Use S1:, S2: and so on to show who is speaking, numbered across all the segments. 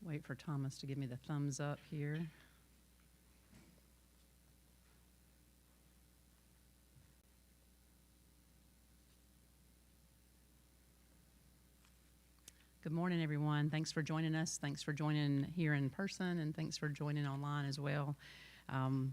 S1: Wait for Thomas to give me the thumbs up here. Good morning, everyone. Thanks for joining us. Thanks for joining here in person, and thanks for joining online as well. We're going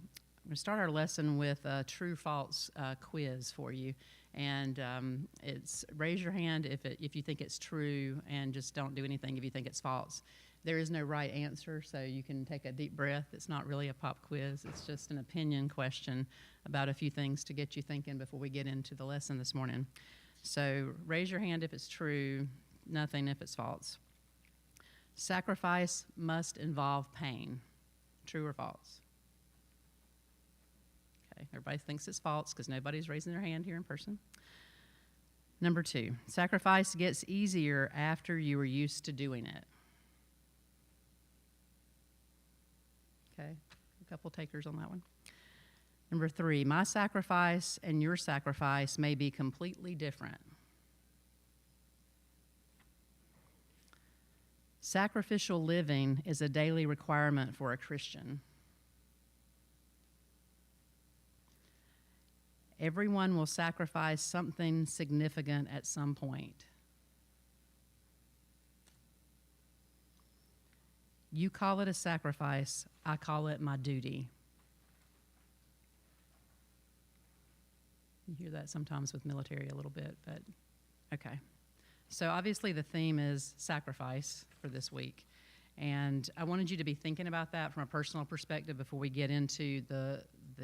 S1: to start our lesson with a true-false quiz for you. And it's raise your hand if you think it's true, and just don't do anything if you think it's false. There is no right answer, so you can take a deep breath. It's not really a pop quiz. It's just an opinion question about a few things to get you thinking before we get into the lesson this morning. So raise your hand if it's true, nothing if it's false. Sacrifice must involve pain. True or false? Okay, everybody thinks it's false because nobody's raising their hand here in person. Number 2, sacrifice gets easier after you are used to doing it. Okay, a couple takers on that one. Number 3, my sacrifice and your sacrifice may be completely different. Sacrificial living is a daily requirement for a Christian. Everyone will sacrifice something significant at some point. You call it a sacrifice, I call it my duty. You hear that sometimes with military a little bit, but okay. So obviously the theme is sacrifice for this week. And I wanted you to be thinking about that from a personal perspective before we get into the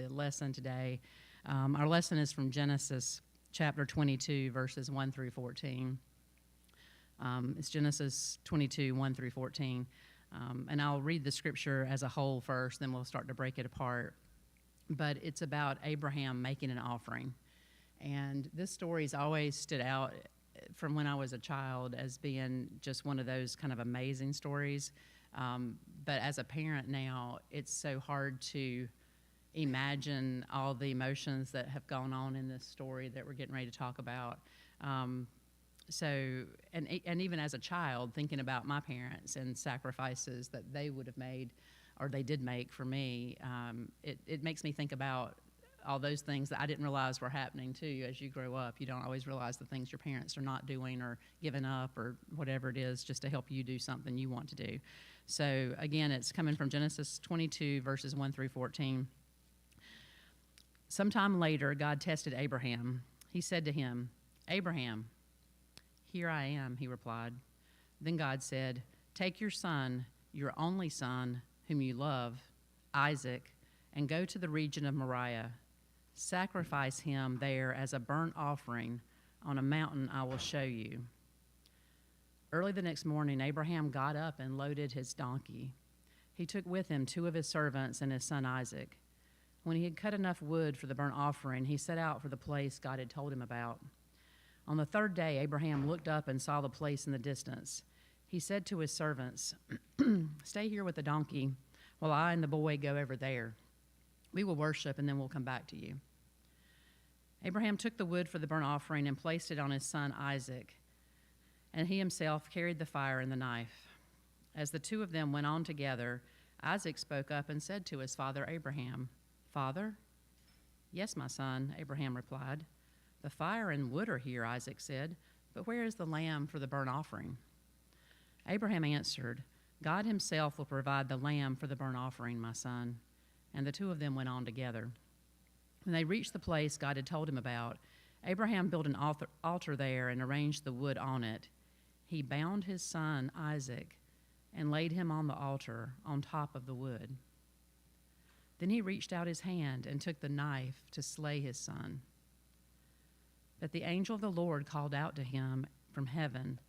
S1: lesson today. Our lesson is from Genesis chapter 22, verses 1 through 14. It's Genesis 22, 1 through 14. And I'll read the scripture as a whole first, then we'll start to break it apart. But it's about Abraham making an offering. And this story's always stood out from when I was a child as being just one of those kind of amazing stories. But as a parent now, it's so hard to imagine all the emotions that have gone on in this story that we're getting ready to talk about. So even as a child, thinking about my parents and sacrifices that they would have made or they did make for me, it makes me think about all those things that I didn't realize were happening to you as you grow up. You don't always realize the things your parents are not doing or giving up or whatever it is just to help you do something you want to do. So again, it's coming from Genesis 22, verses 1 through 14. Sometime later, God tested Abraham. He said to him, Abraham, here I am, he replied. Then God said, take your son, your only son, whom you love, Isaac, and go to the region of Moriah. Sacrifice him there as a burnt offering on a mountain I will show you. Early the next morning, Abraham got up and loaded his donkey. He took with him 2 of his servants and his son Isaac. When he had cut enough wood for the burnt offering, he set out for the place God had told him about. On the 3rd day, Abraham looked up and saw the place in the distance. He said to his servants, stay here with the donkey while I and the boy go over there. We will worship and then we'll come back to you. Abraham took the wood for the burnt offering and placed it on his son Isaac, and he himself carried the fire and the knife. As the 2 of them went on together, Isaac spoke up and said to his father Abraham, Father? Yes, my son, Abraham replied. The fire and wood are here, Isaac said, but where is the lamb for the burnt offering? Abraham answered, God himself will provide the lamb for the burnt offering, my son. And the 2 of them went on together. When they reached the place God had told him about, Abraham built an altar there and arranged the wood on it. He bound his son Isaac and laid him on the altar on top of the wood. Then he reached out his hand and took the knife to slay his son. But the angel of the Lord called out to him from heaven,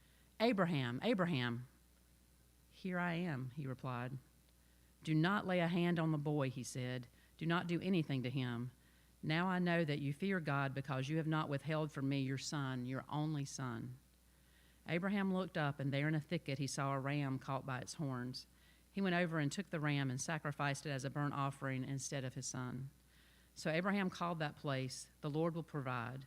S1: Abraham, Abraham. Here I am, he replied. Do not lay a hand on the boy, he said. Do not do anything to him. Now I know that you fear God because you have not withheld from me your son, your only son. Abraham looked up, and there in a thicket he saw a ram caught by its horns. He went over and took the ram and sacrificed it as a burnt offering instead of his son. So Abraham called that place, the Lord will provide.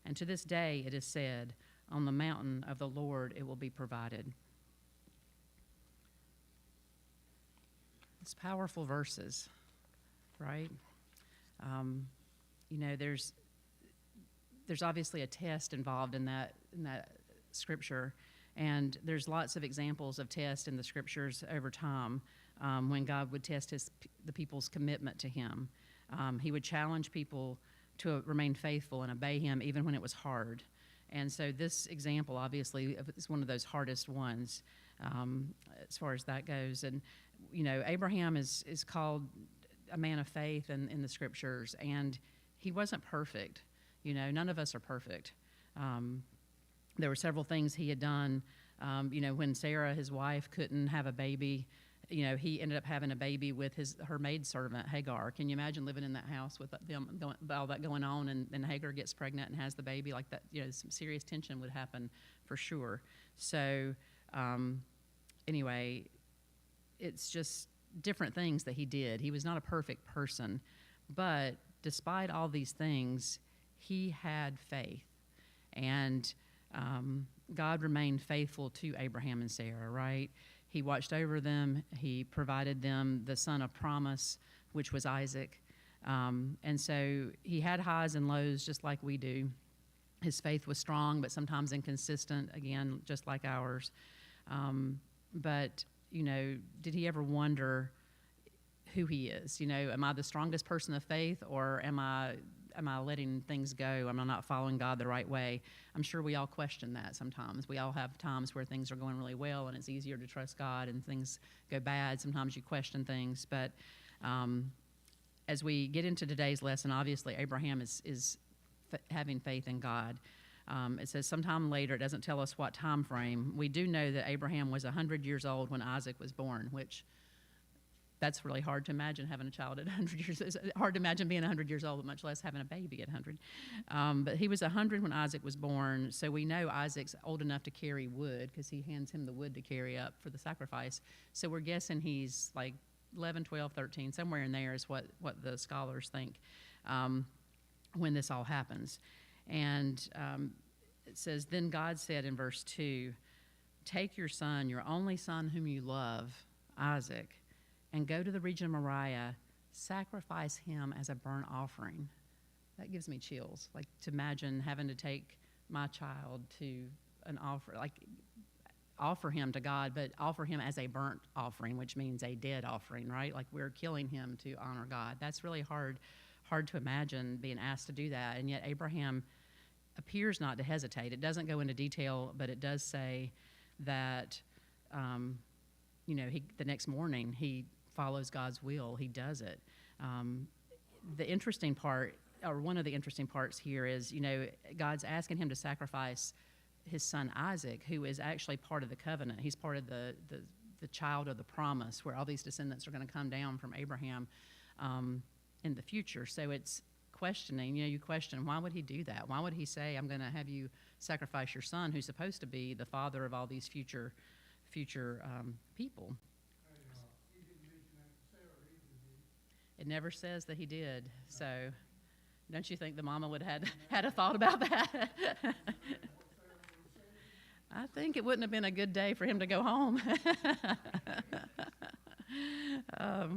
S1: And to this day it is said, on the mountain of the Lord it will be provided. It's powerful verses, right? There's obviously a test involved in that scripture, and there's lots of examples of tests in the scriptures over time when God would test the people's commitment to Him. He would challenge people to remain faithful and obey Him even when it was hard. And so this example, obviously, is one of those hardest ones as far as that goes. And, Abraham is called a man of faith in the scriptures, and he wasn't perfect. None of us are perfect. There were several things he had done. When Sarah, his wife, couldn't have a baby, he ended up having a baby with her maidservant, Hagar. Can you imagine living in that house with all that going on, and Hagar gets pregnant and has the baby like that? Some serious tension would happen for sure. So anyway, it's just different things that he did. He was not a perfect person, but despite all these things, he had faith, and God remained faithful to Abraham and Sarah, right? He watched over them. He provided them the son of promise, which was Isaac. And so he had highs and lows just like we do. His faith was strong, but sometimes inconsistent, again, just like ours. But, did he ever wonder who he is? Am I the strongest person of faith, or am I letting things go? Am I not following God the right way? I'm sure we all question that sometimes. We all have times where things are going really well and it's easier to trust God, and things go bad. Sometimes you question things. But as we get into today's lesson, obviously Abraham is having faith in God. It says sometime later, it doesn't tell us what time frame. We do know that Abraham was 100 years old when Isaac was born, which that's really hard to imagine, having a child at 100 years. It's hard to imagine being 100 years old, but much less having a baby at 100. But he was 100 when Isaac was born, so we know Isaac's old enough to carry wood because he hands him the wood to carry up for the sacrifice. So we're guessing he's like 11, 12, 13, somewhere in there is what the scholars think when this all happens. And it says, then God said in verse 2, take your son, your only son whom you love, Isaac, and go to the region of Moriah, sacrifice him as a burnt offering. That gives me chills, like to imagine having to take my child to an offer him to God, but offer him as a burnt offering, which means a dead offering, right? Like we're killing him to honor God. That's really hard to imagine being asked to do that, and yet Abraham appears not to hesitate. It doesn't go into detail, but it does say that, the next morning he follows God's will. He does it. The interesting part, or one of the interesting parts here is, God's asking him to sacrifice his son Isaac, who is actually part of the covenant. He's part of the child of the promise, where all these descendants are going to come down from Abraham in the future. So it's questioning, you question, why would he do that? Why would he say, I'm going to have you sacrifice your son, who's supposed to be the father of all these future people? It never says that he did. So don't you think the mama would have had a thought about that? I think it wouldn't have been a good day for him to go home. I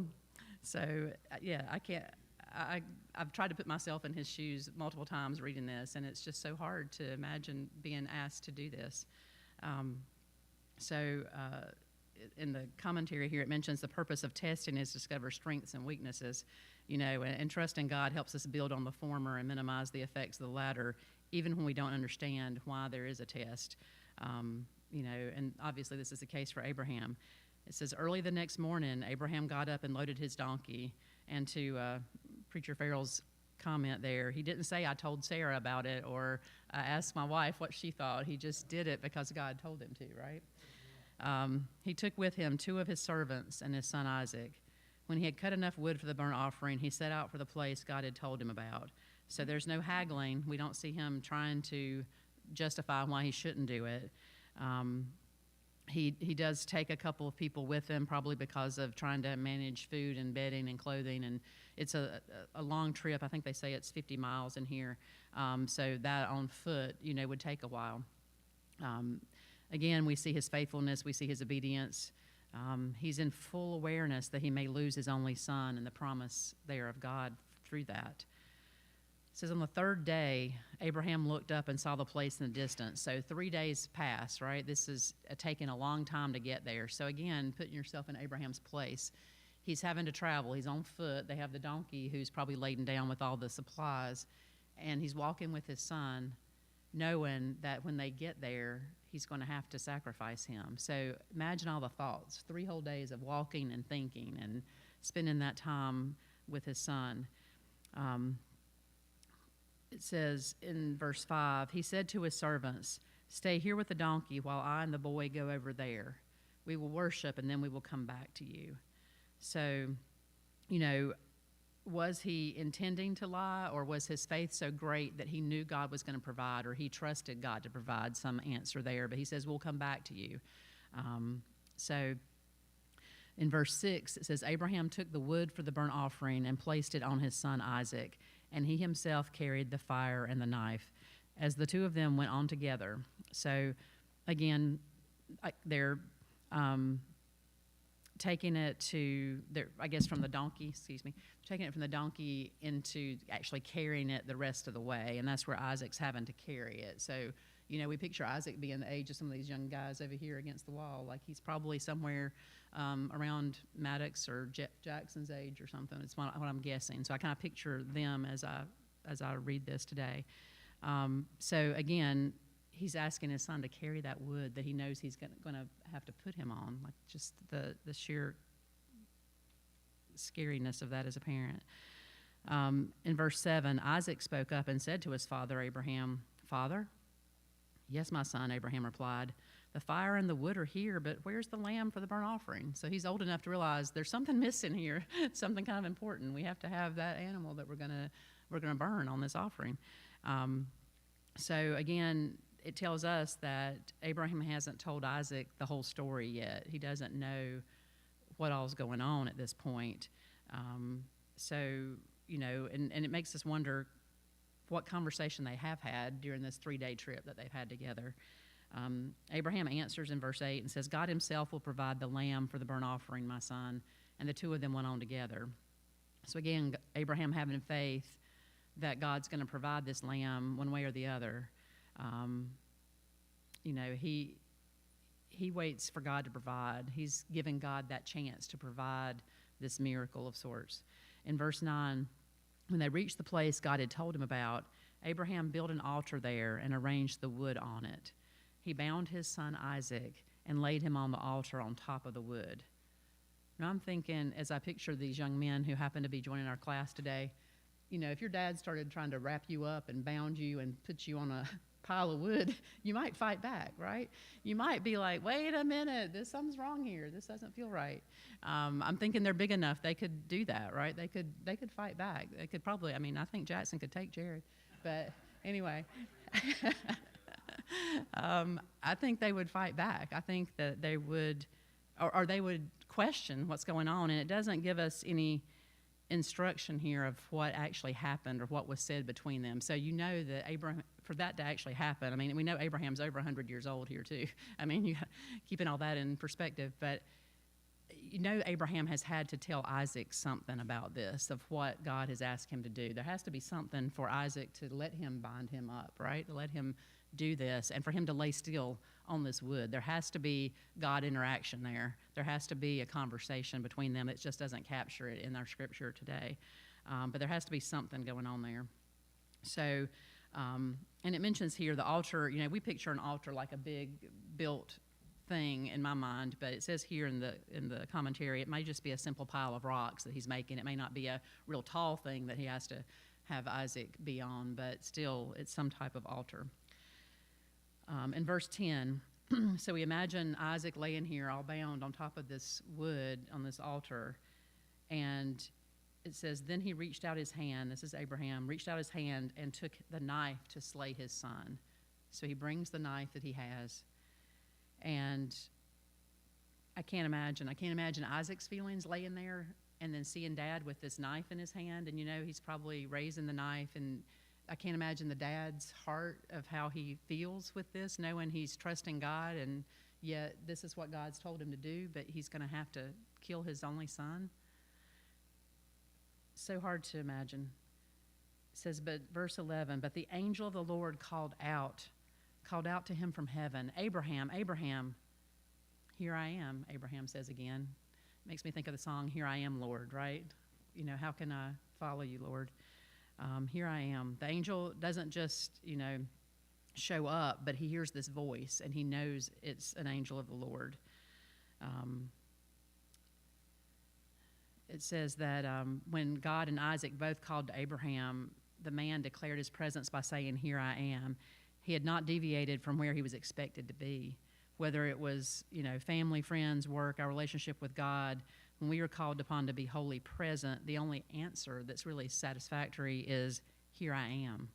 S1: can't. I've tried to put myself in his shoes multiple times reading this, and it's just so hard to imagine being asked to do this. In the commentary here, it mentions the purpose of testing is to discover strengths and weaknesses, and trusting God helps us build on the former and minimize the effects of the latter, even when we don't understand why there is a test. And obviously this is the case for Abraham. It says, early the next morning, Abraham got up and loaded his donkey. And to Preacher Farrell's comment there, he didn't say, I told Sarah about it, or I asked my wife what she thought. He just did it because God told him to, right? He took with him 2 of his servants and his son Isaac. When he had cut enough wood for the burnt offering, he set out for the place God had told him about. So there's no haggling. We don't see him trying to justify why he shouldn't do it. He does take a couple of people with him, probably because of trying to manage food and bedding and clothing, and it's a long trip. I think they say it's 50 miles in here, so that on foot, would take a while. Again, we see his faithfulness, we see his obedience. He's in full awareness that he may lose his only son and the promise there of God through that. It says, on the third day, Abraham looked up and saw the place in the distance. So 3 days pass, right? This is taking a long time to get there. So again, putting yourself in Abraham's place. He's having to travel. He's on foot. They have the donkey who's probably laden down with all the supplies. And he's walking with his son, knowing that when they get there, he's going to have to sacrifice him. So imagine all the thoughts, 3 whole days of walking and thinking and spending that time with his son. It says in verse 5, he said to his servants, "Stay here with the donkey while I and the boy go over there. We will worship, and then we will come back to you." So, was he intending to lie, or was his faith so great that he knew God was going to provide, or he trusted God to provide some answer there? But he says, "We'll come back to you." So in verse 6, it says, Abraham took the wood for the burnt offering and placed it on his son Isaac, and he himself carried the fire and the knife, as the two of them went on together. So again, they're taking it from the donkey, taking it from the donkey into actually carrying it the rest of the way, and that's where Isaac's having to carry it. So, we picture Isaac being the age of some of these young guys over here against the wall, like he's probably somewhere around Maddox or Jackson's age or something. It's what I'm guessing. So I kind of picture them as I read this today. So again, he's asking his son to carry that wood that he knows he's going to have to put him on. Like, just the sheer scariness of that as a parent. In verse 7, Isaac spoke up and said to his father Abraham, "Father?" "Yes, my son," Abraham replied. "The fire and the wood are here, but where's the lamb for the burnt offering?" So he's old enough to realize there's something missing here, something kind of important. We have to have that animal that we're gonna burn on this offering. So again, it tells us that Abraham hasn't told Isaac the whole story yet. He doesn't know what all's going on at this point. And it makes us wonder what conversation they have had during this 3-day trip that they've had together. Abraham answers in verse 8 and says, "God himself will provide the lamb for the burnt offering, my son." And the two of them went on together. So again, Abraham having faith that God's going to provide this lamb one way or the other. He waits for God to provide. He's given God that chance to provide this miracle of sorts. In verse 9, when they reached the place God had told him about, Abraham built an altar there and arranged the wood on it. He bound his son Isaac and laid him on the altar on top of the wood. Now I'm thinking, as I picture these young men who happen to be joining our class today, if your dad started trying to wrap you up and bound you and put you on a pile of wood, you might fight back, right? You might be like, "Wait a minute, something's wrong here. This doesn't feel right." I'm thinking they're big enough they could do that, right? They could fight back. They could probably. I think Jackson could take Jared, but anyway, I think they would fight back. I think that they would, or they would question what's going on, and it doesn't give us any instruction here of what actually happened or what was said between them. So that Abraham, for that to actually happen, we know Abraham's over 100 years old here too. You keeping all that in perspective, but Abraham has had to tell Isaac something about this, of what God has asked him to do. There has to be something for Isaac to let him bind him up, right? To let him do this, and for him to lay still on this wood. There has to be God interaction there. There has to be a conversation between them. It just doesn't capture it in our scripture today. But there has to be something going on there. So, and it mentions here the altar. We picture an altar like a big built thing in my mind, but it says here in the commentary, it may just be a simple pile of rocks that he's making. It may not be a real tall thing that he has to have Isaac be on, but still, it's some type of altar. In verse 10, so we imagine Isaac laying here all bound on top of this wood on this altar, and it says, then he reached out his hand, this is Abraham, reached out his hand and took the knife to slay his son. So he brings the knife that he has, and I can't imagine Isaac's feelings laying there and then seeing Dad with this knife in his hand, and he's probably raising the knife, and I can't imagine the dad's heart of how he feels with this, knowing he's trusting God and, yet this is what God's told him to do, but he's going to have to kill his only son. So hard to imagine. It says, but verse 11, but the angel of the Lord called out to him from heaven, Abraham, Abraham. Here I am, Abraham says again. Makes me think of the song, Here I Am, Lord, right? You know, how can I follow you, Lord? Here I am. The angel doesn't just, show up, but he hears this voice, and he knows it's an angel of the Lord. It says that when God and Isaac both called to Abraham, the man declared his presence by saying, Here I am. He had not deviated from where he was expected to be. Whether it was, family, friends, work, our relationship with God, when we are called upon to be wholly present, the only answer that's really satisfactory is, Here I am.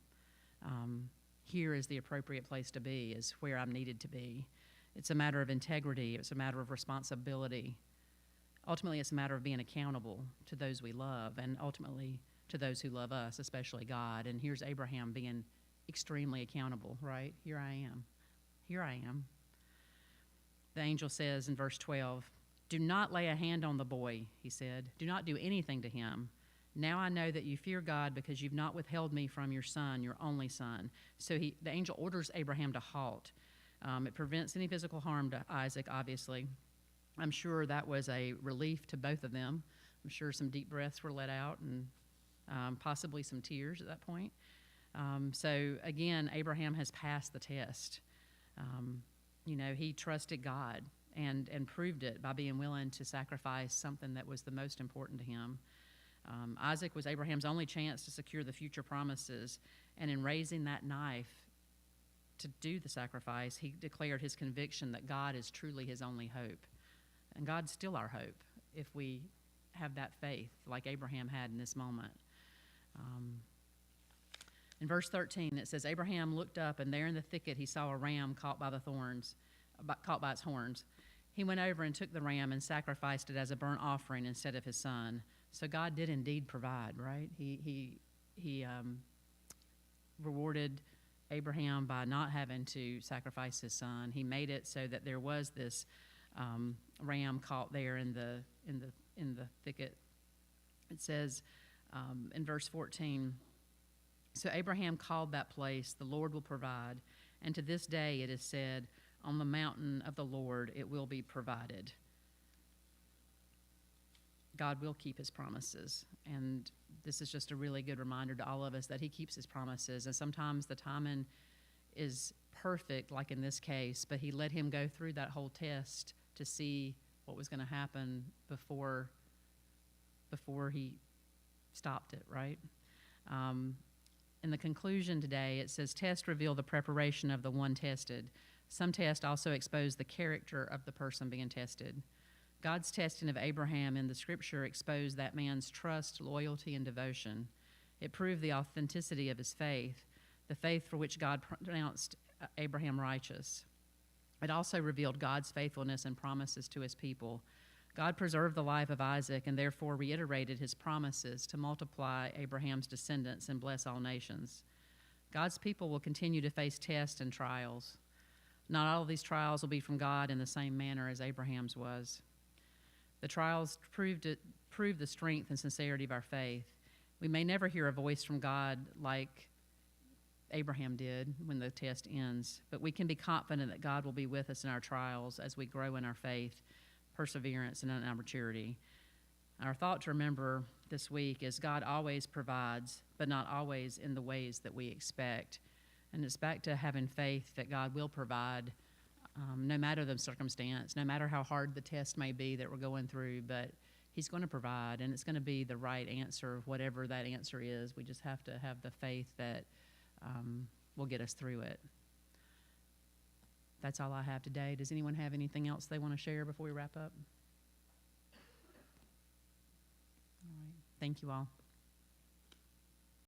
S1: Here is the appropriate place to be, is where I'm needed to be. It's a matter of integrity. It's a matter of responsibility. Ultimately, it's a matter of being accountable to those we love, and ultimately to those who love us, especially God. And here's Abraham being extremely accountable, right? Here I am. Here I am. The angel says in verse 12, do not lay a hand on the boy, he said. Do not do anything to him. Now I know that you fear God because you've not withheld me from your son, your only son. So the angel orders Abraham to halt. It prevents any physical harm to Isaac, obviously. I'm sure that was a relief to both of them. I'm sure some deep breaths were let out and possibly some tears at that point. So again, Abraham has passed the test. He trusted God and proved it by being willing to sacrifice something that was the most important to him. Isaac was Abraham's only chance to secure the future promises, and in raising that knife to do the sacrifice, he declared his conviction that God is truly his only hope. And God's still our hope if we have that faith like Abraham had in this moment. In verse 13, it says, Abraham looked up, and there in the thicket he saw a ram caught by its horns. He went over and took the ram and sacrificed it as a burnt offering instead of his son. So God did indeed provide, right? He rewarded Abraham by not having to sacrifice his son. He made it so that there was this ram caught there in the thicket. It says in verse 14, so Abraham called that place, the Lord will provide, and to this day it is said, on the mountain of the Lord it will be provided. God will keep his promises, and this is just a really good reminder to all of us that he keeps his promises, and sometimes the timing is perfect, like in this case, but he let him go through that whole test to see what was going to happen before he stopped it, right? In the conclusion today, it says, tests reveal the preparation of the one tested. Some tests also expose the character of the person being tested. God's testing of Abraham in the scripture exposed that man's trust, loyalty, and devotion. It proved the authenticity of his faith, the faith for which God pronounced Abraham righteous. It also revealed God's faithfulness and promises to his people. God preserved the life of Isaac and therefore reiterated his promises to multiply Abraham's descendants and bless all nations. God's people will continue to face tests and trials. Not all of these trials will be from God in the same manner as Abraham's was. The trials prove the strength and sincerity of our faith. We may never hear a voice from God like Abraham did when the test ends, but we can be confident that God will be with us in our trials as we grow in our faith, perseverance, and in our maturity. Our thought to remember this week is God always provides, but not always in the ways that we expect. And it's back to having faith that God will provide no matter the circumstance, no matter how hard the test may be that we're going through, but he's going to provide, and it's going to be the right answer, whatever that answer is. We just have to have the faith that will get us through it. That's all I have today. Does anyone have anything else they want to share before we wrap up? All right. Thank you all.